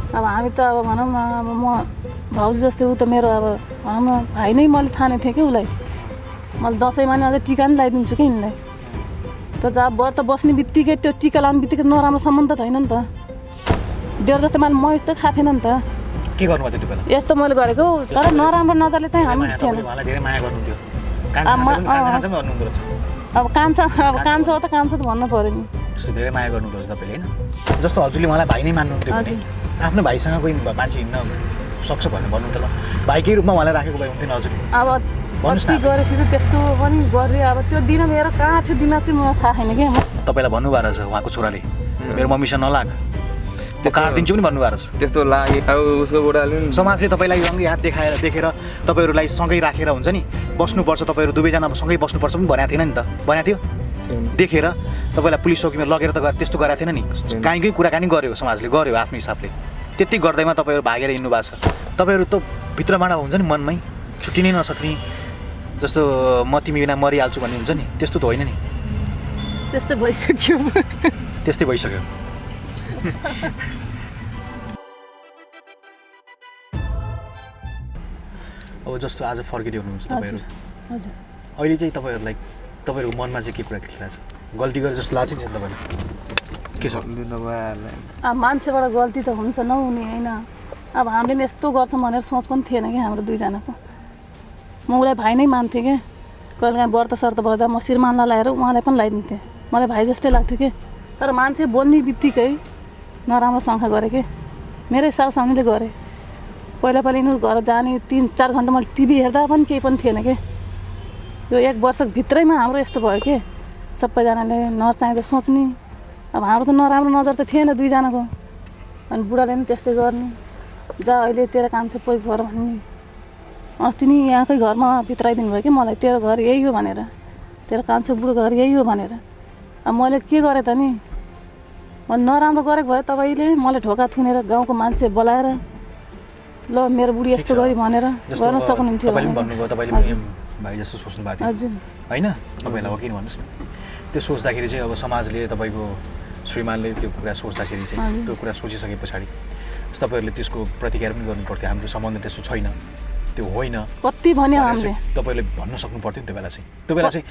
अब हामी त अब भनौँ न अब म भाउजू जस्तै ऊ त मेरो अब भनौँ न भाइ नै मैले ठाने थिएँ कि उसलाई मैले दसैँमा नि अझै टिका नि लगाइदिन्छु कि यिनलाई त जब व्रत बस्ने बित्तिकै त्यो टिका लाउने बित्तिकै नराम्रो सम्बन्ध त होइन नि त देउर जस्तै मैले मही त खाएको थिएन नि त के गर्नुभयो त्यो बेला यस्तो मैले गरेको तर नराम्रो नजरले चाहिँ हामी थिएन धेरै माया गर्नुहुन्थ्यो अब कान्छ हो त कान्छ त भन्नु पऱ्यो नि त्यस्तो धेरै माया गर्नुहुँदो रहेछ तपाईँले होइन जस्तो हजुरले मलाई भाइ नै मान्नुहुन्थ्यो भने आफ्नो भाइसँग कोही मान्छे हिँड्न सक्छ भनेर भन्नु त ल भाइकै रूपमा उहाँलाई राखेको भए हुन्थेन हजुर अब कति गरेको थियो त्यस्तो पनि गरेँ अब त्यो दिन मेरो कहाँ थियो दिन चाहिँ मलाई थाहा छैन क्या तपाईँलाई भन्नुभएको रहेछ उहाँको छोराले मेरो मम्मीसँग नलाग म काटिदिन्छु पनि भन्नुभएको रहेछ त्यस्तो लाग्यो अब उसको बुढाले समाजले तपाईँलाई रङ्गी हात देखेर तपाईँहरूलाई सँगै राखेर हुन्छ नि बस्नुपर्छ तपाईँहरू दुवैजना सँगै बस्नुपर्छ पनि भनेको थिएन नि त भनेको थियो देखेर तपाईँलाई पुलिस चौकीमा लगेर त त्यस्तो गरेको थिएन नि काहीँ कुराकानी गर्यो समाजले गर्यो आफ्नो हिसाबले त्यति गर्दैमा तपाईँहरू भागेर हिँड्नु भएको छ तपाईँहरू त भित्रबाट हुन्छ नि मनमै छुट्टिनै नसक्ने जस्तो म तिमी बिना मरिहाल्छु भन्ने हुन्छ नि त्यस्तो त होइन नि त्यस्तै भइसक्यो त्यस्तै भइसक्यो अब जस्तो आज फर्किँदै हुनुहुन्छ तपाईँहरू हजुर अहिले चाहिँ तपाईँहरूलाई तपाईँहरूको मनमा चाहिँ के कुरा खेलिरहेको छ गल्ती गरे जस्तो लाग्छ नि तपाईँलाई के छ अब मान्छेबाट गल्ती त हुन्छ नहुने होइन अब हामीले नि यस्तो गर्छौँ भनेर सोच पनि थिएन कि हाम्रो दुईजनाको म उसलाई भाइ नै मान्थेँ क्या कहिले काहीँ व्रत सर्त बस्दा म श्रीमानलाई लगाएर उहाँलाई पनि लगाइदिन्थेँ मलाई भाइ जस्तै लाग्थ्यो कि तर मान्छे बोल्ने बित्तिकै नराम्रो शङ्का गरेँ कि मेरै साउसाउनीले गरेँ पहिला यिनीहरू घर जाने 3-4 घन्टा मैले टिभी हेर्दा पनि केही पनि थिएन कि यो 1 वर्षभित्रैमा हाम्रो यस्तो भयो कि सबैजनाले नचाहिँदो सोच्ने अब हाम्रो त नराम्रो नजर त थिएन दुईजनाको अनि बुढाले पनि त्यस्तै गर्ने जा अहिले तेरो काम चाहिँ पोइ घर भन्ने अस्ति नि यहाँकै घरमा भित्राइदिनु भयो कि मलाई तेरो घर यही हो भनेर तेरो कान्छो बुढो घर यही हो भनेर अब मैले के गरेँ त नि मैले नराम्रो गरेको भए तपाईँले मलाई ढोका थुनेर गाउँको मान्छे बोलाएर ल मेरो बुढी यस्तो गरी भनेर गर्न सक्नुहुन्थ्यो भाइ जस्तो सोच्नु भएको थियो होइन तपाईँलाई हो किन भन्नुहोस् न त्यो सोच्दाखेरि चाहिँ अब समाजले तपाईँको श्रीमानले त्यो कुरा सोच्दाखेरि चाहिँ त्यो कुरा सोचिसके पछाडि तपाईँहरूले त्यसको प्रतिकार पनि गर्नु पर्थ्यो हाम्रो सम्बन्ध त्यस्तो छैन त्यो होइन कति भन्यो हामीले तपाईँले भन्न सक्नु पर्थ्यो नि त्यो बेला चाहिँ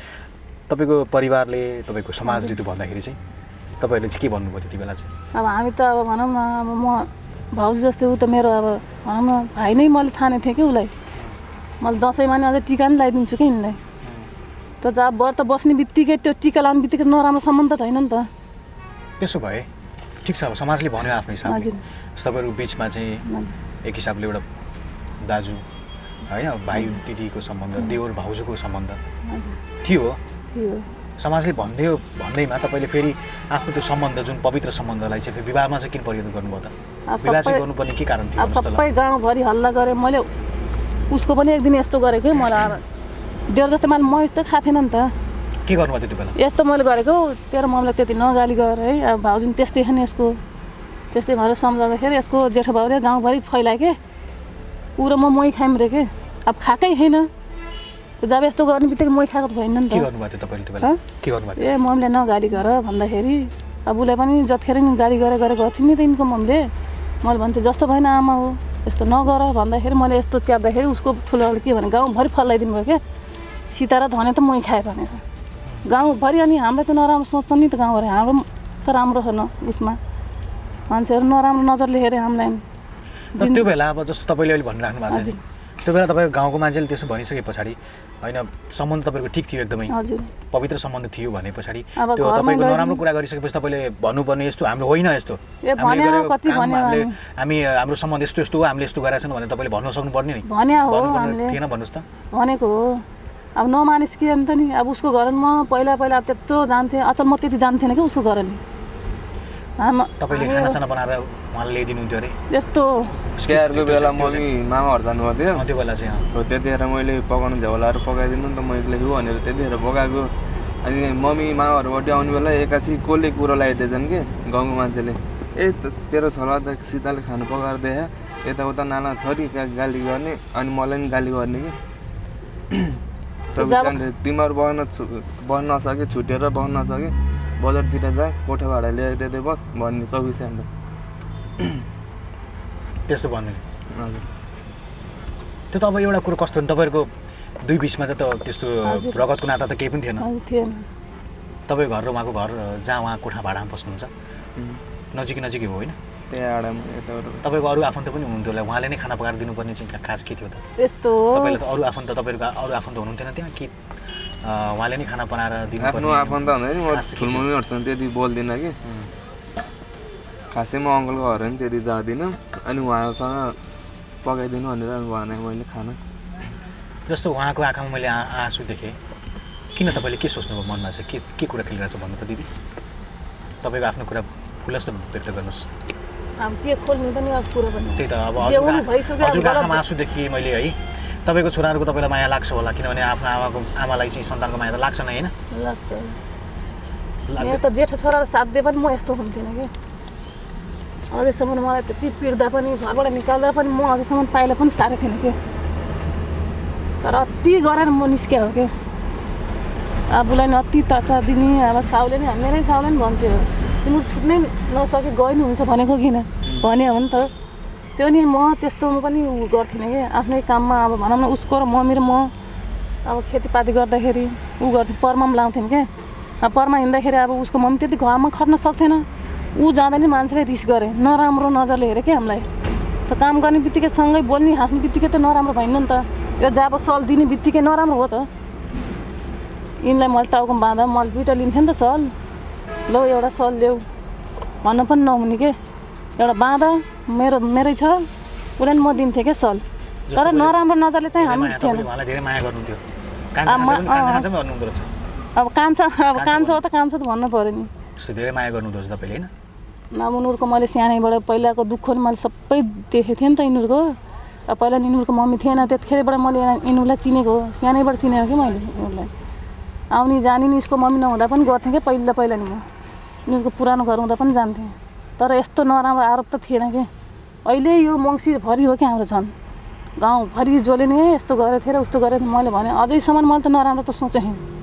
तपाईँको परिवारले तपाईँको समाजले त्यो भन्दाखेरि चाहिँ तपाईँहरूले चाहिँ के भन्नुभयो त्यति बेला चाहिँ अब हामी त अब भनौँ न अब म भाउजू जस्तै ऊ त मेरो अब भनौँ न भाइ नै मैले ठाने थिएँ कि उसलाई मैले दसैँमा नि अझै टिका नि लगाइदिन्छु कि यिनलाई त जब व्रत बस्ने बित्तिकै त्यो टिका लाउने बित्तिकै नराम्रो सम्बन्ध त होइन नि त त्यसो भए ठिक छ अब समाजले भन्यो आफ्नो हिसाबले तपाईँहरूको बिचमा चाहिँ एक हिसाबले एउटा दाजु होइन भाइ दिदीको सम्बन्ध देवर भाउजूको सम्बन्ध थियो समाजले भन्दैमा तपाईँले फेरि आफ्नो त्यो सम्बन्ध जुन पवित्र सम्बन्धलाई चाहिँ विवाहमा चाहिँ किन परिवर्तन गर्नुभयो त विवाह चाहिँ गर्नुपर्ने के कारण थियो सबै गाउँभरि हल्ला गरेँ मैले उसको पनि एक दिन यस्तो गरेँ कि मलाई देउर जस्तै मैले मही त खाएको थिएन नि त के गर्नुभयो त्यति बेला यस्तो मैले गरेको तेरो मम्मीलाई त्यति नगाली गर है अब भाउजू पनि त्यस्तै खाने यसको त्यस्तै भएर सम्झाउँदाखेरि यसको जेठो भाउले गाउँभरि फैलायो के ऊ र म मही खायौँ रे के अब खाएकै छैन जब यस्तो गर्ने बित्तिकै मही खाएको त भएन नि त के गर्नुभयो त्यो तपाईँले त्यो बेला के गर्नुभयो ए मम्मीले नगाली गर भन्दाखेरि अब उसलाई पनि जतिखेर नि गाली गरेको थिएँ नि त यिनको मम्मीले मैले भन्थेँ जस्तो भएन आमा हो यस्तो नगर भन्दाखेरि मैले यस्तो च्याप्दाखेरि उसको ठुलोले के भने गाउँभरि फल्लाइदिनु भयो क्या सीता र धने त मही खाएँ भनेर गाउँभरि अनि हामीलाई त नराम्रो सोच्छ नि त गाउँभरि हाम्रो त राम्रो छैन उसमा मान्छेहरू नराम्रो नजरले हेऱ्यो हामीलाई त्यो बेला अब जस्तो तपाईँले अहिले भनिराख्नु भएको छ त्यो बेला तपाईँको गाउँको मान्छेले त्यसो भनिसके पछाडि होइन सम्बन्ध तपाईँको ठिक थियो एकदमै पवित्र सम्बन्ध थियो भने पछाडि त्यो तपाईँको नराम्रो कुरा गरिसकेपछि तपाईँले भन्नुपर्ने यस्तो हाम्रो होइन यस्तो हामी हाम्रो सम्बन्ध यस्तो यस्तो हो हामीले यस्तो गरेका छौँ भनेर तपाईँले भन्न सक्नुपर्ने नि थिएन भन्नुहोस् त भनेको हो अब नमानिस के अन्त नि अब उसको घरमा पहिला अब त्यत्रो जान्थेँ अचल म त्यति जान्थेन कि उसको घर नि तपाईँले खानासाना बनाएर उहाँले ल्याइदिनुहुन्थ्यो अरे यस्तो स्क्यारको बेला मम्मी मामाहरू जानुभएको थियो त्यो बेला चाहिँ हो त्यतिखेर मैले पकाउनु झोलाहरू पकाइदिनु नि त म एक्लै छु भनेर त्यतिखेर पकाएको अनि मम्मी मामाहरूबाट आउने बेला एक्कासी कसले कुरो लगाइदिएछन् कि गाउँको मान्छेले तेरो छोरा त सीताले खानु पकाएर देखा यताउता नाना थरी गाली गर्ने अनि मलाई नि गाली गर्ने कि तिमीहरू बस्न नसके छुटेर बस्न नसके बजारतिर जा कोठा भाडा ल्याएर दिँदै बस भन्ने 24 घन्टा त्यस्तो भन्नु हजुर त्यो त अब एउटा कुरो कस्तो भने तपाईँहरूको दुई बिचमा त त्यस्तो रगतको नाता त केही पनि थिएन थिएन तपाईँ घर र उहाँको घर जहाँ उहाँ कोठा भाडामा बस्नुहुन्छ नजिकै हो होइन त्यही आडामा यताबाट तपाईँको अरू आफन्त पनि हुनुहुन्थ्यो होला उहाँले नै खाना पकाएर दिनुपर्ने चाहिँ खास के थियो त यस्तो तपाईँले त अरू आफन्त तपाईँहरूको अरू आफन्त हुनुहुन्थेन त्यहाँ कि उहाँले नै खाना बनाएर दिनुपर्ने आफ्नो आफन्त भन्दा नि म ठुलमम्मीहरूसँग त्यति बोल्दिनँ कि खासै म अङ्कलको घर पनि त्यति जाँदिनँ अनि उहाँसँग पकाइदिनु भनेर भने मैले खाना जस्तो उहाँको आँखामा मैले आँसु देखेँ किन तपाईँले के सोच्नुभयो मनमा चाहिँ के कुरा खेलिरहेको छ भन्नु त दिदी तपाईँको आफ्नो कुरा खुलस्त व्यक्त गर्नुहोस् अब के खोल्नु पनि अब कुरा पनि त्यही त अब भइसक्यो हजुरको आँखामा आँसु देखिए मैले है तपाईँको छोराहरूको तपाईँलाई माया लाग्छ होला किनभने आफ्नो आमालाई चाहिँ सन्तानको माया त लाग्छ नै होइन लाग्छ मेरो त जेठो छोरा साथ दिए पनि म यस्तो हुन्थेन कि अझैसम्म मलाई त्यति पिर्दा पनि घरबाट निकाल्दा पनि म अझैसम्म पाइला पनि साह्रै थिएन कि तर अति गरेर म निस्किया हो कि आबुलाई नि अति टाटा दिने अब साउले नि मेरै साउले नि भन्थ्यो तिमीहरू छुट्नै नसके गए नि हुन्छ भनेको किन भन्यो हो नि त त्यो नि म त्यस्तोमा पनि उ गर्थेन कि आफ्नै काममा अब भनौँ न उसको र म अब खेतीपाती गर्दाखेरि उ गर्थेँ परमा पनि लाउँथेँ क्या अब परमा हिँड्दाखेरि अब उसको मम्मी त्यति घरमा खट्न सक्थेन ऊ जाँदा नि मान्छेले रिस गरे नराम्रो नजरले हेऱ्यो क्या हामीलाई त काम गर्ने बित्तिकै सँगै बोल्ने हाँस्ने बित्तिकै त नराम्रो भएन नि त यो जाब सल दिने बित्तिकै नराम्रो हो त यिनलाई मैले टाउकोमा बाँधा मैले 2टा लिन्थेँ नि त सल ल एउटा सल ल्याऊ भन्न पनि नहुने के एउटा बाँधा मेरै छ उसलाई नि म दिन्थेँ क्या सल तर नराम्रो नजरले चाहिँ हामी थिएन धेरै माया गर्नुहुन्थ्यो अब कान्छ हो त कान्छ त भन्नु पऱ्यो नि त्यस्तो धेरै माया गर्नुहुँदो रहेछ तपाईँले होइन अब उनीहरूको मैले सानैबाट पहिलाको दुःख नि मैले सबै देखेको थिएँ नि त यिनीहरूको अब पहिला यिनीहरूको मम्मी थिएन त्यतिखेरबाट मैले यिनीहरूलाई चिनेको हो सानैबाट चिनेको कि मैले यिनीहरूलाई आउने जाने नि यसको मम्मी नहुँदा पनि गर्थेँ क्या पहिला नि म यिनीहरूको पुरानो घर हुँदा पनि जान्थेँ तर यस्तो नराम्रो आरोप त थिएन कि अहिले यो मङ्सिरभरि हो कि हाम्रो झन् गाउँभरि जसले नि यस्तो गरेको थिएँ र उस्तो गरेको थिएँ मैले भने अझैसम्म मैले त नराम्रो त सोचेँ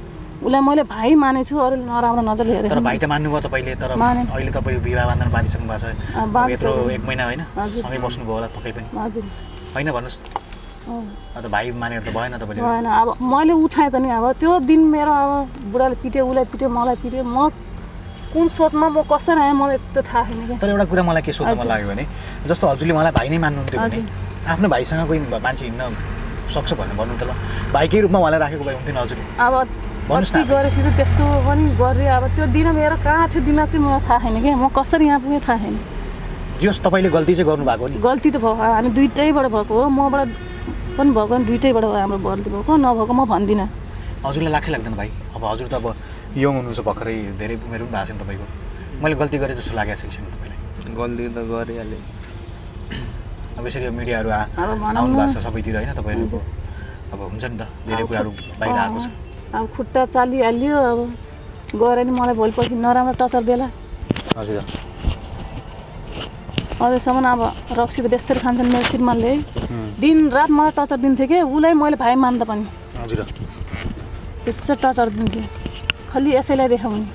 उसलाई मैले भाइ मानेछु अरूले नराम्रो नजरले हेरेँ तर भाइ त मान्नुभयो तपाईँले तर अहिले तपाईँ विवाह बन्धन बाँधिसक्नु भएको छ यत्रो 1 महिना होइन सँगै बस्नुभयो होला पक्कै पनि हजुर होइन भन्नुहोस् त भाइ मानेर त भएन तपाईँले भएन अब मैले उठाएँ त नि अब त्यो दिन मेरो अब बुढाले पिट्यो उसलाई पिट्यो मलाई पिट्यो म कुन सोचमा म कसरी आएँ मलाई त्यो थाहा छैन कि तर एउटा कुरा मलाई के सोध्न मन लाग्यो भने जस्तो हजुरले मलाई भाइ नै मान्नुहुन्थ्यो भने आफ्नो भाइसँग कोही मान्छे हिँड्न सक्छ भनेर भन्नु त ल भाइकै रूपमा उहाँलाई राखेको भए हुन्थेन हजुरले अब कति गरेको थियो त्यस्तो पनि गरेँ अब त्यो दिन मेरो कहाँ थियो दिमाग चाहिँ मलाई थाहा छैन कि म कसरी यहाँ पुगेँ थाहा छैन जस तपाईँले गल्ती चाहिँ गर्नुभएको नि गल्ती त भयो हामी दुइटैबाट भएको हो मबाट पनि भएको नि दुइटैबाट हो हाम्रो गल्ती भएको नभएको म भन्दिनँ हजुरलाई लाग्छ लाग्दैन भाइ अब हजुर त अब यङ हुनुहुन्छ भर्खरै धेरै उमेर पनि भएको छ नि तपाईँको मैले गल्ती गरेँ जस्तो लागेको छ कि तपाईँलाई गल्ती त गरिहालेँ अब यसरी मिडियाहरू आउनु भएको छ सबैतिर होइन तपाईँहरूको अब हुन्छ नि त धेरै कुराहरू बाहिर आएको छ अब खुट्टा चालिहाल्यो अब गएर नि मलाई भोलिपर्सि नराम्रो टचर देला हजुर अझैसम्म अब रक्सी त बेसरी खान्छन् मेरो श्रीमानले दिन रात मलाई टचर दिन्थ्यो कि उसलाई मैले भाइ मान्दा पनि हजुर त्यसै टचर दिन्थ्यो खालि यसैलाई देखाउने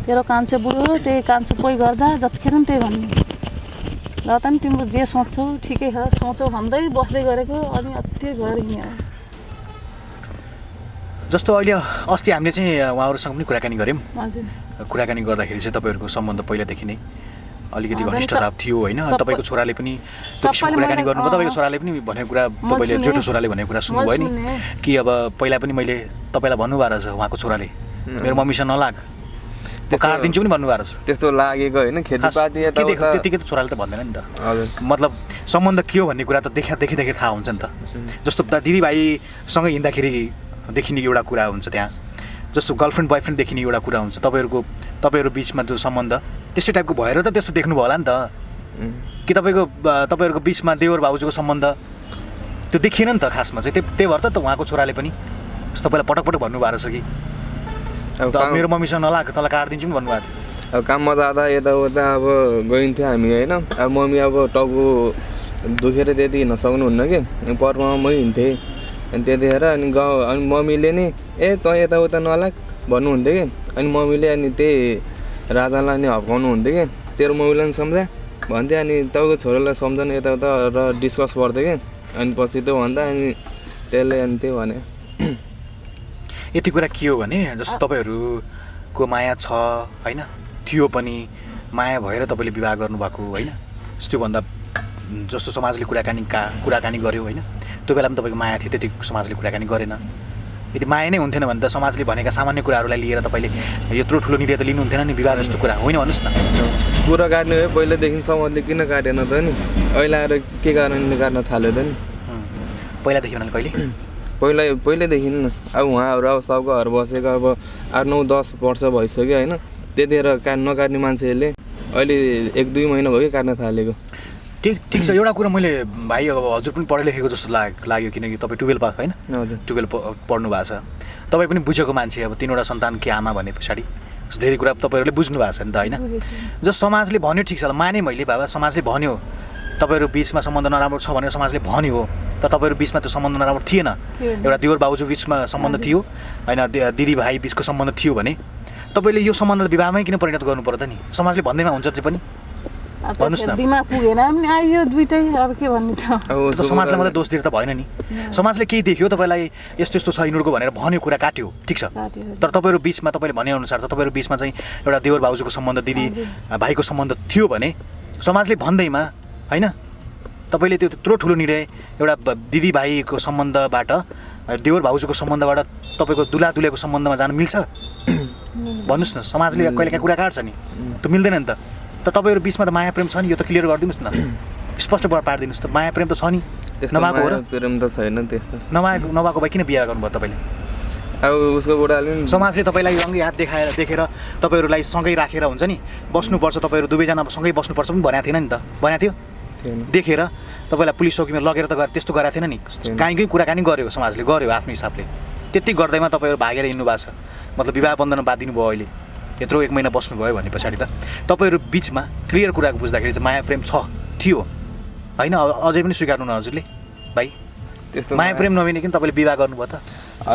तेरो कान्छो बुढो त्यही कान्छो कोही गर्दा जतिखेर पनि त्यही भन्ने र त नि तिम्रो जे सोच्छौ ठिकै छ सोचौ भन्दै बस्दै गरेको अनि अति भएर हिँड्यो जस्तो अहिले अस्ति हामीले चाहिँ उहाँहरूसँग पनि कुराकानी गऱ्यौँ हजुर कुराकानी गर्दाखेरि चाहिँ तपाईँहरूको सम्बन्ध पहिलादेखि नै अलिकति घनिष्ठता थियो होइन तपाईँको छोराले पनि त्यो किसिमको कुराकानी गर्नुभयो तपाईँको छोराले पनि भनेको कुरा तपाईँले जेठो छोराले भनेको कुरा सुन्नुभयो नि कि अब पहिला पनि मैले तपाईँलाई भन्नुभएको रहेछ उहाँको छोराले मेरो मम्मीसँग नलाग म काटिदिन्छु पनि भन्नुभएको रहेछ त्यस्तो लागेको होइन खेतीपाती त्यतिकै त छोराले त भन्दैन नि त मतलब सम्बन्ध के हो भन्ने कुरा त देखि थाहा हुन्छ नि त जस्तो दिदीभाइसँग हिँड्दाखेरि देखिने एउटा कुरा हुन्छ त्यहाँ जस्तो गर्लफ्रेन्ड बोयफ्रेन्ड देखिने एउटा कुरा हुन्छ तपाईँहरू बिचमा त्यो सम्बन्ध त्यस्तै टाइपको भएर त त्यस्तो देख्नुभयो होला नि त कि तपाईँहरूको बिचमा देवर भाउजूको सम्बन्ध त्यो देखिएन नि त खासमा चाहिँ त्यही भएर त उहाँको छोराले पनि तपाईँलाई पटक पटक भन्नुभएको रहेछ कि मेरो मम्मीसँग नलाग तँलाई काटिदिन्छु पनि भन्नुभएको थियो अब काममा जाँदा यताउता अब गइन्थ्यो हामी होइन अब मम्मी अब टाउको दुखेर त्यति हिँड्न सक्नुहुन्न कि परमा मै हिँड्थेँ अनि त्यतिखेर अनि अनि मम्मीले नि तँ यताउता नलाग भन्नुहुन्थ्यो कि अनि मम्मीले अनि त्यही राजालाई नि हप्काउनु हुन्थ्यो कि तेरो मम्मीलाई नि सम्झा भन्थेँ अनि तपाईँको छोरालाई सम्झाउनु यताउता र डिस्कस गर्थेँ कि अनि पछि त्यो भन्दा अनि त्यसले अनि त्यो भने यति कुरा के हो भने जस्तो तपाईँहरूको माया छ होइन थियो पनि माया भएर तपाईँले विवाह गर्नुभएको होइन त्योभन्दा जस्तो समाजले कुराकानी गर्यो होइन त्यो बेला पनि तपाईँको माया थियो त्यति समाजले कुराकानी गरेन यदि माया नै हुन्थेन भने त समाजले भनेका सामान्य कुराहरूलाई लिएर तपाईँले यत्रो ठुलो निर्णय त लिनुहुन्थेन नि विवाह जस्तो कुरा होइन भन्नुहोस् न कुरा काट्ने हो पहिल्यैदेखि समाजले किन काटेन त नि अहिले आएर के कारणले काट्न थाल्यो त नि पहिलादेखि भने कहिले पहिल्यैदेखि न अब उहाँहरू अब सबको घर बसेको अब 8-9-10 वर्ष भइसक्यो होइन त्यतिखेर नकाट्ने मान्छेहरूले अहिले 1-2 महिना भयो कि काट्न थालेको ठिक छ एउटा कुरा मैले भाइ अब हजुर पनि पढे लेखेको जस्तो लाग्यो किनकि तपाईँ 12 पास होइन हजुर 12 पढ्नु भएको छ तपाईँ पनि बुझेको मान्छे अब 3वटा सन्तान के आमा भने पछाडि धेरै कुरा तपाईँहरूले बुझ्नु भएको छ नि त होइन जो समाजले भन्यो ठिक छ माने मैले बाबा समाजले भन्यो तपाईँहरू बिचमा सम्बन्ध नराम्रो छ भनेर समाजले भन्यो हो तर तपाईँहरू बिचमा त्यो सम्बन्ध नराम्रो थिएन एउटा दिवर बाउजू बिचमा सम्बन्ध थियो होइन दिदी भाइ बिचको सम्बन्ध थियो भने तपाईँले यो सम्बन्धलाई विवाहमै किन परिणत गर्नु पर्यो त नि समाजले भन्दैमा हुन्छ त्यो पनि भन्नुहोस् न दिमाग पुगेन आयो दुइटै अब के भन्ने त समाजलाई मात्रै दोष दिएर त भएन नि समाजले केही देख्यो तपाईँलाई यस्तो यस्तो छ यिनीहरूको भनेर भन्यो कुरा काट्यो ठिक छ तर तपाईँहरू बिचमा तपाईँले भनेअनुसार त तपाईँहरू बिचमा चाहिँ एउटा देवर बाउजूको सम्बन्ध दिदी भाइको सम्बन्ध थियो भने समाजले भन्दैमा होइन तपाईँले त्यो त्यत्रो ठुलो निर्णय एउटा दिदी भाइको सम्बन्धबाट देवर भाउजूको सम्बन्धबाट तपाईँको दुलादुलेको सम्बन्धमा जानु मिल्छ भन्नुहोस् न समाजले कहिलेकाहीँ कुरा काट्छ नि त्यो मिल्दैन नि त तपाईँहरू बिचमा त माया प्रेम छ नि यो त क्लियर गरिदिनुहोस् न स्पष्ट पारिदिनुहोस् त माया प्रेम त छ नि नभएको हो र प्रेम त छैन त्यस्तो नभएको भए किन बिहा गर्नुभयो तपाईँले अब उसको बुढाले समाजले तपाईँलाई रङ्गी हात देखेर तपाईँहरूलाई सँगै राखेर हुन्छ नि बस्नुपर्छ तपाईँहरू दुवैजना सँगै बस्नुपर्छ पनि भनेको थिएन नि त भनेको थियो देखेर तपाईँलाई पुलिस चौकीमा लगेर त त्यस्तो गराएको थिएन नि कहीँ कुराकानी गर्यो समाजले गर्यो आफ्नो हिसाबले त्यति गर्दैमा तपाईँहरू भागेर हिँड्नु भएको छ मतलब विवाह बन्धनमा बाँधिनु भयो अहिले यत्रो 1 महिना बस्नुभयो भने पछाडि त तपाईँहरू बिचमा क्लियर कुरा बुझ्दाखेरि चाहिँ माया प्रेम थियो होइन अझै पनि स्वीकार्नु न हजुरले भाइ माया प्रेम नभइकन तपाईँले विवाह गर्नुभयो त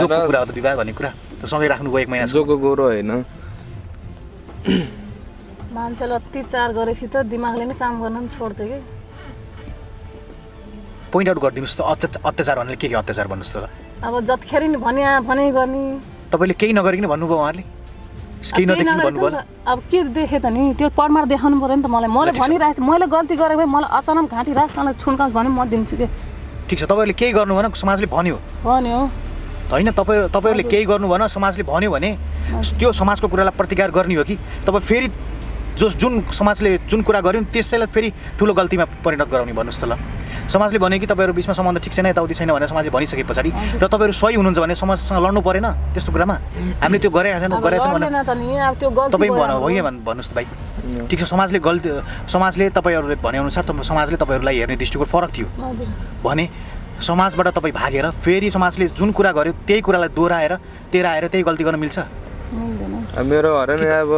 जोको कुरा हो त विवाह भन्ने कुरा त सँगै राख्नुभयो 1 महिना जोको गोरो होइन मान्छेले अत्याचार गरेपछि त दिमागले नै काम गर्न पनि छोड्छ कि पोइन्ट आउट गरिदिनुहोस् त अत्याचार भन्नाले के अत्याचार भन्नुहोस् त अब जतिखेर नि भने गर्ने तपाईँले केही नगरिकन भन्नुभयो उहाँले केही नदेखिन भन्नुभयो अब के देखेँ त नि त्यो पढ्मार देखाउनु पऱ्यो नि त मैले भनिरहेको छु मैले गल्ती गरेको भए मलाई अचानक घाँटी राख तँलाई छुन्काउँछ भने म दिन्छु के ठिक छ तपाईँहरूले केही गर्नु भएन समाजले भन्यो होइन तपाईँहरूले केही गर्नु भएन समाजले भन्यो भने त्यो समाजको कुरालाई प्रतिकार गर्ने हो कि तपाईँ फेरि जुन समाजले जुन कुरा गर्यो नि त्यसैलाई फेरि ठुलो गल्तीमा परिणत गराउने भन्नुहोस् त ल समाजले भन्यो कि तपाईँहरू बिचमा सम्बन्ध ठिक छैन यताउति छैन भनेर समाजले भनिसके पछाडि र तपाईँहरू सही हुनुहुन्छ भने समाजसँग लड्नु परेन त्यस्तो कुरामा हामीले त्यो गरेका छैन भने तपाईँ भन्नुहोस् त भाइ ठिक छ समाजले तपाईँहरूले भनेअनुसार समाजले तपाईँहरूलाई हेर्ने दृष्टिकोण फरक थियो भने समाजबाट तपाईँ भागेर फेरि समाजले जुन कुरा गर्यो त्यही कुरालाई दोहोऱ्याएर तेह्राएर त्यही गल्ती गर्न मिल्छ मेरो घर नि अब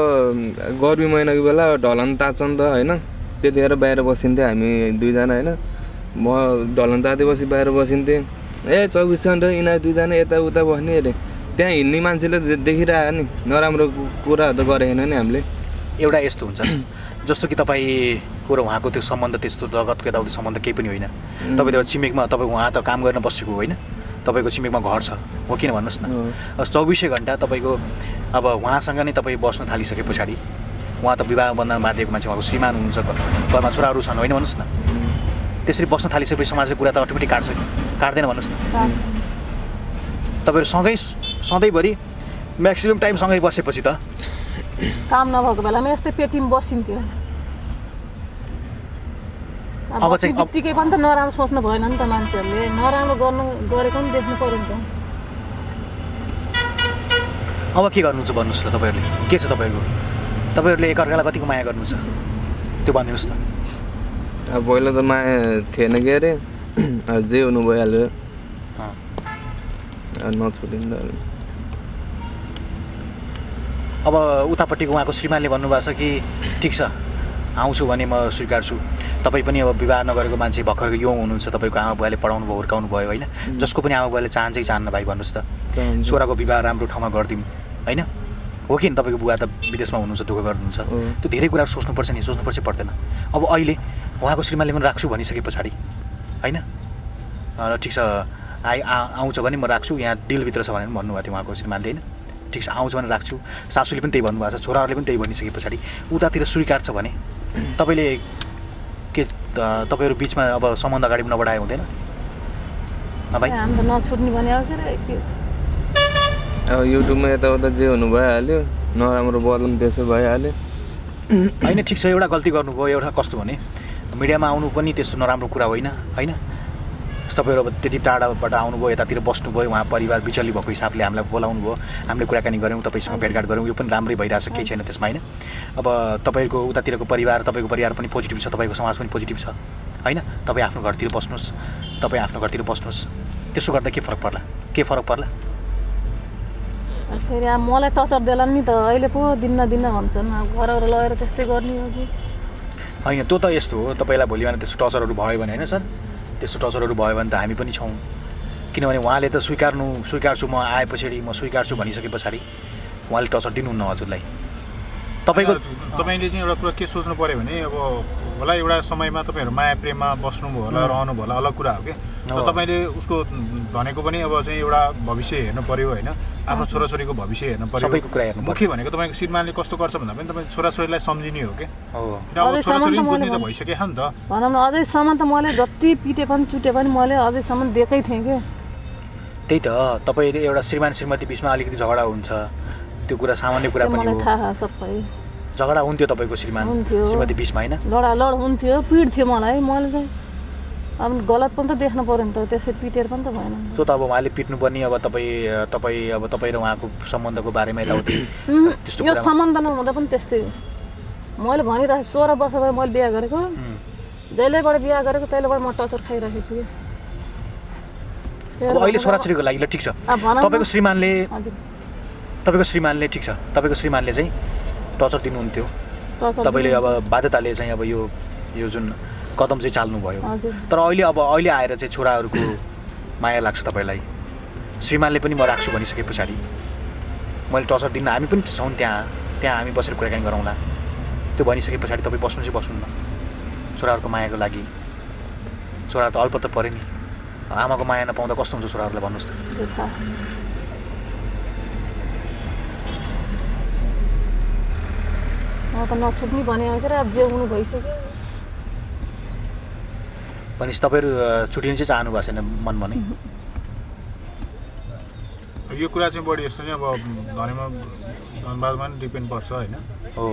गर्मी महिनाको बेला ढलन तात्छ नि त होइन त्यतिखेर बाहिर बसिन्थ्यो हामी दुईजना होइन म ढलन तातेपछि बाहिर बसिन्थेँ 24 घन्टा यिनीहरू दुईजना यताउता बस्ने अरे त्यहाँ हिँड्ने मान्छेले देखिरह्यो नि नराम्रो कुराहरू त गरेन नि हामीले एउटा यस्तो हुन्छ जस्तो कि तपाईँको र उहाँको त्यो सम्बन्ध त्यस्तो लगतको यताउति सम्बन्ध केही पनि होइन तपाईँले छिमेकमा तपाईँ उहाँ त काम गर्न बसेको होइन तपाईँको छिमेकमा घर छ हो किन भन्नुहोस् न 24 घन्टा तपाईँको अब उहाँसँग नै तपाईँ बस्न थालिसके पछाडि उहाँ त विवाह बन्धनमा बाँधिएको मान्छे उहाँको श्रीमान हुनुहुन्छ घरमा छोराहरू छन् होइन भन्नुहोस् न त्यसरी बस्न थालिसकेपछि समाजले कुरा त अटोमेटिक काट्दैन भन्नुहोस् न तपाईँहरू सँगै सधैँभरि म्याक्सिमम् टाइम सँगै बसेपछि त काम नभएको बेलामा यस्तै पेटीमा बसिन्थ्यो अब चाहिँ बित्तिकै पनि त नराम्रो सोच्नु भएन नि त मान्छेहरूले नराम्रो गरेको पनि देख्नु पऱ्यो नि त अब के गर्नुहुन्छ भन्नुहोस् न तपाईँहरूले के छ तपाईँहरूले एकअर्कालाई कतिको माया गर्नु छ त्यो भनिदिनुहोस् न अब पहिला त माया थिएन के अरे जे हुनु भइहाल्यो नछुटिन्छ अब उतापट्टिको उहाँको श्रीमानले भन्नुभएको छ कि ठिक छ आउँछु भने म स्वीकार्छु तपाईँ पनि अब विवाह नगरेको मान्छे भर्खरको यङ हुनुहुन्छ तपाईँको आमा बुवाले पढाउनु भयो हुर्काउनु भयो होइन जसको पनि आमा बुवाले चाहन्छ चाहन्न भाइ भन्नुहोस् त छोराको विवाह राम्रो ठाउँमा गरिदिउँ होइन हो कि तपाईँको बुवा त विदेशमा हुनुहुन्छ, दुःख गर्नुहुन्छ, त्यो धेरै कुराहरू सोच्नुपर्छ नि, सोच्नुपर्छ पर्दैन। अब अहिले उहाँको श्रीमानले पनि राख्छु भनिसके पछाडि होइन, ठिक छ आउँछ भने म राख्छु, यहाँ डिलभित्र छ भनेर भन्नुभएको थियो उहाँको श्रीमानले होइन, ठिक छ आउँछ भने राख्छु, सासूले पनि त्यही भन्नुभएको छ, छोराहरूले पनि त्यही भनिसके पछाडि उतातिर स्वीकार छ भने तपाईँले के तपाईँहरू बिचमा अब सम्बन्ध अगाडि नबढाए हुँदैन भाइ? हामी त नछुट्ने भने हो के अब युट्युबमा यताउता जे हुनु भइहाल्यो, नराम्रो बदनाम त्यसै भइहाल्यो। होइन ठिक छ, एउटा गल्ती गर्नुभयो, एउटा कस्तो भने मिडियामा आउनु पनि त्यस्तो नराम्रो कुरा होइन होइन। तपाईँहरू अब त्यति टाढाबाट आउनुभयो, यतातिर बस्नुभयो, उहाँ परिवार बिचल्ली भएको हिसाबले हामीलाई बोलाउनु भयो, हामीले कुराकानी गऱ्यौँ, तपाईँसँग भेटघाट गऱ्यौँ, यो पनि राम्रै भइरहेछ, केही छैन त्यसमा होइन। अब तपाईँको उतातिरको परिवार, तपाईँको परिवार पनि पोजिटिभ छ, तपाईँको समाज पनि पोजिटिभ छ होइन। तपाईँ आफ्नो घरतिर बस्नुहोस्, तपाईँ आफ्नो घरतिर बस्नुहोस्, त्यसो गर्दा के फरक पर्ला? के फरक पर्ला? फेरि अब मलाई टचर देला नि त, अहिले पो दिन्न भन्छन्, अब घरहरू लगेर त्यस्तै गर्ने हो कि होइन? त्यो त यस्तो हो, तपाईँलाई भोलि भने त्यस्तो टचरहरू भयो भने होइन सर, त्यस्तो टचरहरू भयो भने त हामी पनि छौँ, किनभने उहाँले त स्वीकार्छु, म आए पछाडि म स्वीकार्छु भनिसके पछाडि उहाँले टचर दिनुहुन्न हजुरलाई। तपाईँले चाहिँ एउटा कुरा के सोच्नु पऱ्यो भने अब होला एउटा समयमा तपाईँहरू माया प्रेममा बस्नुभयो होला, रहनुभयो होला, अलग कुरा हो कि। तर तपाईँले उसको भनेको पनि अब चाहिँ एउटा भविष्य हेर्नु पऱ्यो होइन, आफ्नो छोराछोरीको भविष्य हेर्नु पऱ्यो, सबैको कुरा हेर्नु। मुख्य भनेको तपाईँको श्रीमानले कस्तो गर्छ भन्दा पनि तपाईँ छोराछोरीलाई सम्झिने हो कि। अब अझैसम्म छोराछोरी त बुझ्ने त मैले भइसक्यो नि त। भनौँ न अझैसम्म त मैले जति पिटे पनि चुटे पनि मैले अझैसम्म दिएकै थिएँ कि। त्यही त तपाईँले एउटा श्रीमान श्रीमती बिचमा अलिकति झगडा हुन्छ, त्यो कुरा सामान्य कुरा पनि मलाई हो। थाहा सबै झगडा हुन्थ्यो तपाईँको श्रीमान श्रीमती बिचमा होइन? लडालड हुन्थ्यो, पिट्थ्यो मलाई, मैले चाहिँ अब गलत पनि त देख्नु पऱ्यो नि त, त्यसै पिटेर पनि त भएन। त्यो त अब उहाँले पिट्नुपर्ने, अब तपाईँ र उहाँको सम्बन्धको बारेमा यताउति त्यस्तो यो सम्बन्ध नहुँदा पनि त्यस्तै हो। मैले भनिरहेको 16 वर्ष भयो मैले बिहा गरेको, जहिलेबाट बिहा गरेको तहिलेबाट म टचर खाइरहेको छु कि। अब अहिले छोराछोरीको लागि ल ठिक छ, तपाईँको श्रीमानले ठिक छ, तपाईँको श्रीमानले चाहिँ टचर दिनुहुन्थ्यो, तपाईँले अब बाध्यताले चाहिँ अब यो जुन कदम चाहिँ चाल्नुभयो, तर अहिले आएर चाहिँ छोराहरूको माया लाग्छ तपाईँलाई, श्रीमानले पनि म राख्छु भनिसके पछाडि मैले टचर दिन्न, हामी पनि छौँ त्यहाँ हामी बसेर कुराकानी गरौँला, त्यो भनिसके पछाडि तपाईँ बस्नु चाहिँ बस्नु न छोराहरूको मायाको लागि। छोराहरू त अल्प त पऱ्यो नि, आमाको माया नपाउँदा कस्तो हुन्छ छोराहरूलाई भन्नुहोस् त। त नछुट्ने भने अब जे हुनु भइसक्यो। भनेपछि तपाईँहरू छुट्टिनु चाहिँ चाहनु भएको छैन मन भने? यो कुरा चाहिँ बढी यस्तो चाहिँ अब धनबादमा पनि डिपेन्ड पर्छ होइन। हो,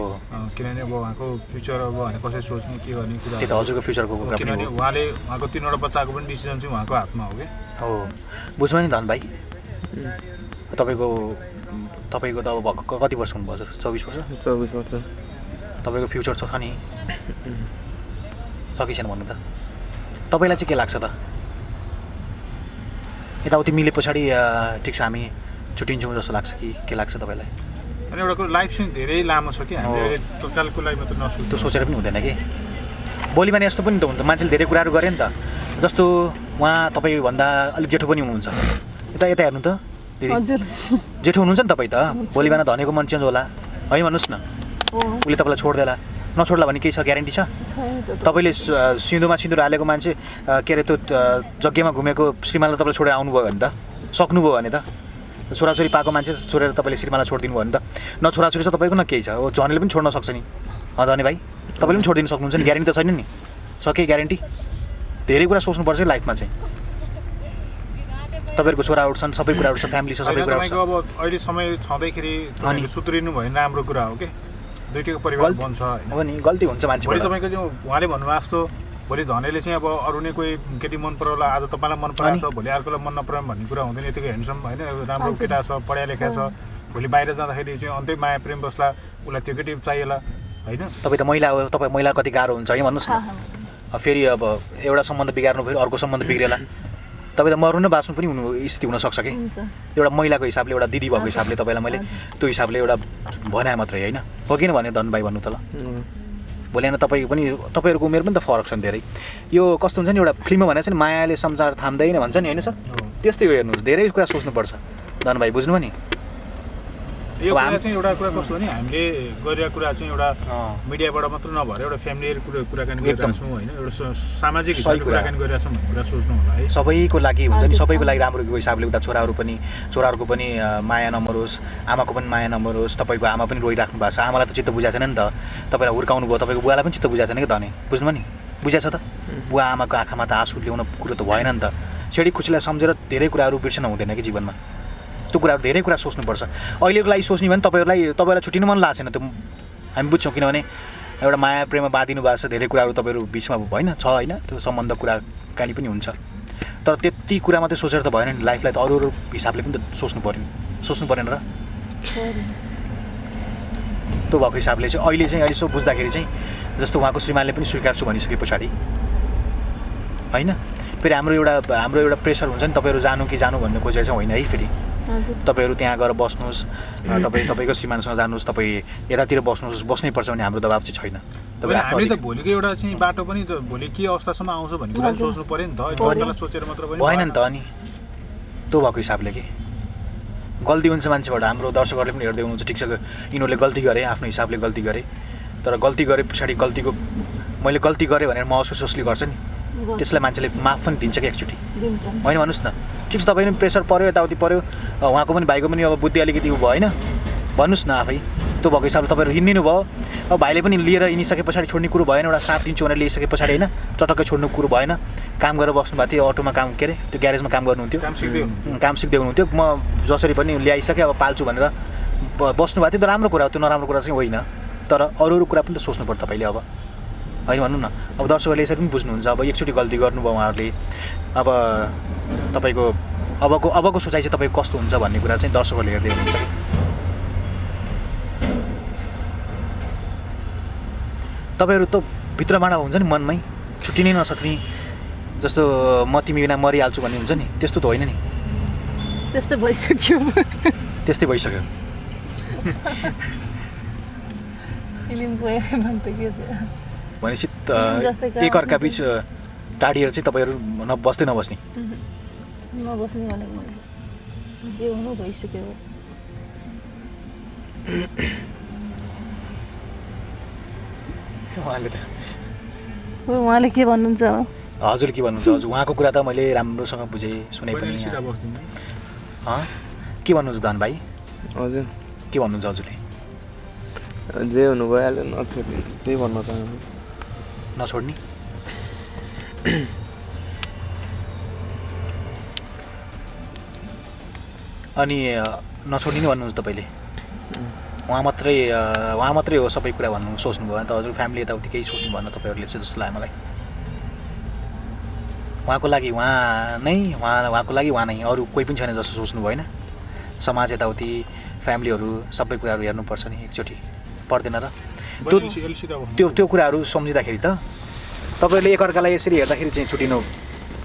किनभने अब उहाँको फ्युचर अब भने कसरी सोच्ने के गर्ने कुरा, त्यही त हजुरको फ्युचरको कुरा पनि किनभने उहाँको 3वटा बच्चाको पनि डिसिजन चाहिँ उहाँको हातमा हो कि। हो, बुझ्नु नि धन भाइ, तपाईँको त अब कति वर्ष हुनुभयो हजुर? 24 वर्ष? 24 वर्ष। तपाईँको फ्युचर छ नि, छ कि छैन भन्नु त? तपाईँलाई चाहिँ के लाग्छ त? यताउति मिले पछाडि ठिक छ हामी छुट्टिन्छौँ जस्तो लाग्छ कि के लाग्छ तपाईँलाई? अनि एउटा कुरो लाइफ चाहिँ धेरै लामो छ कि हामीले तत्कालको लागि मात्र नसोच्नु, त्यो सोचेर पनि हुँदैन कि। भोलि भने यस्तो पनि त हुन्छ, मान्छेले धेरै कुराहरू गरे नि त, जस्तो उहाँ तपाईँभन्दा अलिक जेठो पनि हुनुहुन्छ, यता हेर्नु त दिदी, जेठो हुनुहुन्छ नि तपाईँ त, भोलि बिहान धनेको मन चेन्ज होला है भन्नुहोस् न, उसले तपाईँलाई छोड्देला, नछोड्ला भने केही छ ग्यारेन्टी छ? तपाईँले सिउँदोमा सिन्दुर हालेको मान्छे के अरे त्यो जग्गामा घुमेको श्रीमानलाई तपाईँले छोडेर आउनुभयो भने त, सक्नुभयो भने त, छोराछोरी पाएको मान्छे छोडेर तपाईँले श्रीमानलाई छोडिदिनु भयो भने त, न छोराछोरी छ तपाईँको न केही छ, हो झनेले पनि छोड्न सक्छ नि धने भाइ, तपाईँले पनि छोडिदिनु सक्नुहुन्छ नि, ग्यारेन्टी त छैन नि, छ केही ग्यारेन्टी? धेरै कुरा सोच्नुपर्छ कि लाइफमा चाहिँ, तपाईँहरूको छोराहरू छन्, सबै कुराहरू छ, फ्यामिली छ, सबै कुराहरू छ। अब अहिले समय छँदैखेरि सुध्रिनु भयो भने राम्रो कुरा हो कि, दुईटैको परिवार बन्छ हो नि, गल्ती हुन्छ मान्छे। भोलि तपाईँको चाहिँ उहाँले भन्नुभएको जस्तो भोलि धनेले चाहिँ अब अरू नै कोही केटी मन पराउला, आज तपाईँलाई मन पराएको छ, भोलि अर्कोलाई मन नपराउँ भन्ने कुरा हुँदैन। यतिको ह्यान्डसम होइन, राम्रो केटा छ, पढाइ लेखा छ, भोलि बाहिर जाँदाखेरि चाहिँ अन्त्य माया प्रेम बस्ला, उसलाई त्यो केटी चाहिएला होइन। तपाईँ त महिला हो, तपाईँ महिला कति गाह्रो हुन्छ है भन्नुहोस् न। फेरि अब एउटा सम्बन्ध बिगार्नु फेरि अर्को सम्बन्ध बिग्रेला, तपाईँ त मर्नु न बाँच्नु पनि स्थिति हुनसक्छ कि। एउटा महिलाको हिसाबले, एउटा दिदी भएको हिसाबले तपाईँलाई मैले त्यो हिसाबले एउटा भने मात्रै होइन, हो किन भने धन भाइ भन्नु त ल। भोलि होइन तपाईँहरूको उमेर पनि त फरक छ नि धेरै। यो कस्तो हुन्छ नि, एउटा फिल्ममा भने चाहिँ मायाले संसार थाम्दैन भन्छ नि होइन सर, त्यस्तै हो। हेर्नुहोस्, धेरै कुरा सोच्नुपर्छ धन भाइ, बुझ्नुभयो नि। यो कुरा चाहिँ एउटा कुरा कस्तो भने हामीले गरिरहेको कुरा चाहिँ एउटा मिडियाबाट मात्र नभएर एउटा फ्यामिली कुराकानी गरिरहेको छौँ होइन, एउटा सामाजिक हिसाबले कुराकानी गरिरहेको छौँ भन्ने कुरा सोच्नु होला है। सबैको लागि हुन्छ नि, सबैको लागि राम्रो हिसाबले उता छोराहरूको पनि माया नमरोस्, आमाको पनि माया नमरोस्। तपाईँको आमा पनि रोइराख्नु भएको छ, आमालाई त चित्त बुझाएको छैन नि त, तपाईँलाई हुर्काउनु भयो, तपाईँको बुवालाई पनि चित्त बुझाएको छैन कि धने, बुझ्नु नि, बुझाएको छ त। बुवा आमाको आँखामा त आँसु ल्याउनु कुरो त भएन नि त। छेडी खुसीलाई सम्झेर धेरै कुराहरू बिर्सन हुँदैन कि जीवनमा, त्यो कुराहरू धेरै कुरा सोच्नुपर्छ। अहिलेको लागि सोच्ने भने तपाईँलाई छुट्टिनु मन लागेको छैन, त्यो हामी बुझ्छौँ, किनभने एउटा माया प्रेममा बाँधिनु भएको छ, धेरै कुराहरू तपाईँहरू बिचमा होइन छ होइन, त्यो सम्बन्ध कुराकानी पनि हुन्छ, तर त्यति कुरा मात्रै सोचेर त भएन नि, लाइफलाई त अरू हिसाबले पनि त सोच्नु परेन र। त्यो भएको हिसाबले चाहिँ अहिले यसो बुझ्दाखेरि चाहिँ जस्तो उहाँको श्रीमानले पनि स्वीकार्छु भनिसके पछाडि होइन, फेरि हाम्रो एउटा प्रेसर हुन्छ नि, तपाईँहरू जानु भन्ने खोजेर चाहिँ होइन है। फेरि तपाईँहरू त्यहाँ गएर बस्नुहोस्, तपाईँको श्रीमानसँग जानुहोस्, तपाईँ यतातिर बस्नै पर्छ भने हाम्रो दबाब चाहिँ छैन। हामीले त भोलिको एउटा चाहिँ बाटो पनि त भोलि के अवस्थासम्म आउँछ भन्ने कुरा सोच्नु पऱ्यो नि त, यतिलाई सोचेर मात्र पनि भएन नि त। अनि त्यो भएको हिसाबले कि गल्ती हुन्छ मान्छेबाट, हाम्रो दर्शकहरूले पनि हेर्दै हुनुहुन्छ, ठिक छ यिनीहरूले गल्ती गरे, आफ्नो हिसाबले गल्ती गरे, तर गल्ती गरे पछाडि गल्तीको मैले गल्ती गरेँ भनेर महसुस गर्छ नि, त्यसलाई मान्छेले माफ पनि दिन्छ कि एकचोटि, होइन भन्नुहोस् न। ठिक छ तपाईँ पनि प्रेसर पऱ्यो, यताउति पऱ्यो, उहाँको पनि भाइको पनि अब बुद्धि अलिकति उ भयो होइन, भन्नुहोस् न आफै। त्यो भएको हिसाबले तपाईँहरू हिँडिदिनु भयो, अब भाइले पनि लिएर हिँडिसके पछाडि छोड्ने कुरो भएन, एउटा साथ दिन्छु भनेर लिइसके पछाडि होइन, चटक्कै छोड्नु कुरो भएन। काम गरेर बस्नु भएको थियो, अटोमा काम के अरे त्यो ग्यारेजमा काम गर्नुहुन्थ्यो, काम सिक्दै हुनुहुन्थ्यो, म जसरी पनि ल्याइसकेँ अब पाल्छु भनेर बस्नु भएको थियो। त राम्रो कुरा हो, त्यो नराम्रो कुरा चाहिँ होइन, तर अरू कुरा पनि त सोच्नु पर्छ तपाईँले अब, होइन भन्नु न। अब दर्शकहरूले यसरी पनि बुझ्नुहुन्छ, अब एकचोटि गल्ती गर्नुभयो उहाँहरूले, अब तपाईँको अबको सोचाइ चाहिँ तपाईँको कस्तो हुन्छ भन्ने कुरा चाहिँ दर्शकहरूले हेर्दै हुनुहुन्छ कि। तपाईँहरू त भित्रबाट हुन्छ नि मनमै छुट्टिनै नसक्ने, जस्तो म तिमी बिना मरिहाल्छु भन्ने हुन्छ नि, त्यस्तो त होइन नि। त्यस्तै भइसक्यो भनेपछि एकअर्का बिच टाढिएर चाहिँ तपाईँहरू बस्दै नबस्ने भनेको जे हुनु भइसक्यो। उहाँले के भन्नुहुन्छ? हजुर के भन्नुहुन्छ? हजुर उहाँको कुरा त मैले राम्रोसँग बुझेँ, सुने पनि। के भन्नुहुन्छ धन भाइ? हजुर के भन्नुहुन्छ हजुरले? जे हुनु भइहाल्यो, नछोड्ने, त्यही भन्न चाहन्छु। नछोड्ने? अनि नछोड्ने नै भन्नुहुन्छ तपाईँले? उहाँ मात्रै हो सबै कुरा भन्नु सोच्नुभयो भने त हजुर फ्यामिली यताउति केही सोच्नु भएन तपाईँहरूले चाहिँ जस्तो लाग्यो मलाई। उहाँको लागि उहाँ नै, अरू कोही पनि छैन जस्तो सोच्नु भएन। समाज यताउति फ्यामिलीहरू सबै कुराहरू हेर्नुपर्छ नि एकचोटि, पर्दैन र? त्यो कुराहरू सम्झिँदाखेरि त तपाईँहरूले एकअर्कालाई यसरी हेर्दाखेरि चाहिँ छुटिनु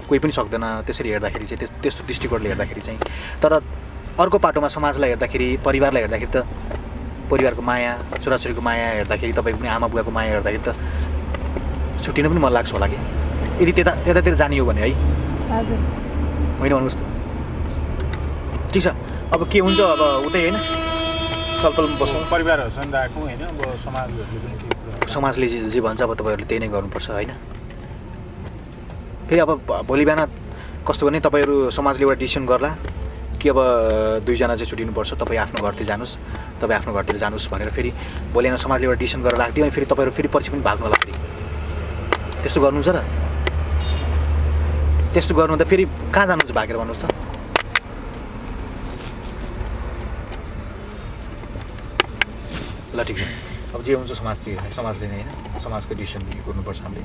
कोही पनि सक्दैन। त्यसरी हेर्दाखेरि चाहिँ त्यस्तो दृष्टिकोणले हेर्दाखेरि चाहिँ, तर अर्को पाटोमा समाजलाई हेर्दाखेरि, परिवारलाई हेर्दाखेरि त, परिवारको माया, छोराछोरीको माया हेर्दाखेरि, तपाईँको पनि आमा बुवाको माया हेर्दाखेरि त छुट्टिनु पनि मन लाग्छ होला कि, यदि त्यतातिर जाने हो भने है, होइन भन्नुहोस् त। ठिक छ, अब के हुन्छ अब उतै होइन, छलफलमा बस्नु, परिवारहरूसँग आएको होइन, अब समाजले जे भन्छ अब तपाईँहरूले त्यही नै गर्नुपर्छ होइन। फेरि अब भोलि बिहान कस्तो भने तपाईँहरू समाजले एउटा डिसिसन गर्ला कि अब दुईजना चाहिँ छुट्टिनुपर्छ, तपाईँ आफ्नो घरतिर जानुहोस्, तपाईँ आफ्नो घरतिर जानुहोस् भनेर फेरि भोलि बिहान समाजले एउटा डिसिसन गरेर राखिदियो, अनि फेरि तपाईँहरू फेरि पछि पनि भाग्नु होला। फेरि त्यस्तो गर्नुहुन्छ र? त्यस्तो गर्नु त फेरि कहाँ जानुहुन्छ भागेर भन्नुहोस् त? ल ठिक छ, अब जे हुन्छ समाजले नै होइन, समाजको डिसिसन गर्नुपर्छ हामीले।